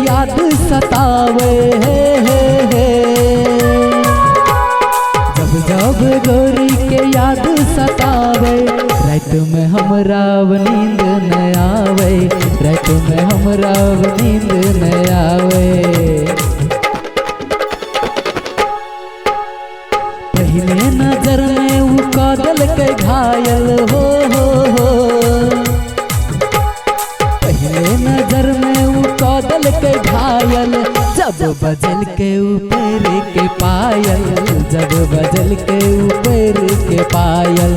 याद सतावे जब जब गोरी के याद सतावे रात में हमरा नींद न आवे रात में हमरा नींद न आवे। पहले नजर में वो कादल के घायल हो पहले नजर में वो कादल के घायल जब बजल के ऊपर के पायल जब बजल के ऊपर के पायल।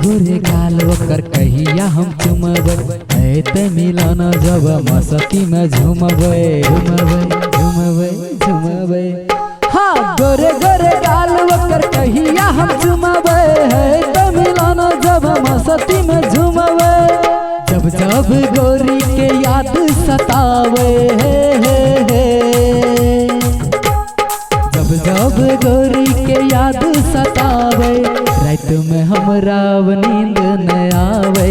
गोरे गाल ओकर कहिया हम चुमबै ऐते मिलन जब मस्ती में झुमबै झुमबै झुमबै झुमबै। हाँ गोरे गोरे गाल ओकर कहिया हम चुमबै ऐते मिलन जब मस्ती में झुमबै जब जब गोरी के याद सतावे जब जब गोरी के याद सतावे रात में हमरा नींद न आवे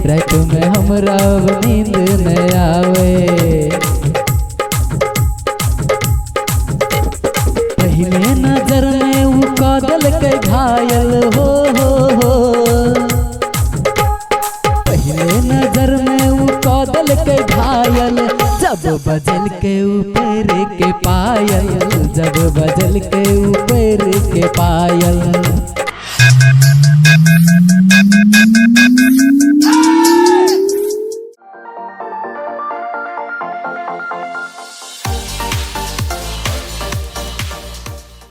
रात में हमरा नींद न आवे। पहले नजर में वो कादल के घायल हो पहले नजर में वो कादल के घायल जब बजल के ऊपर के पायल जब बजल के ऊपर के पायल।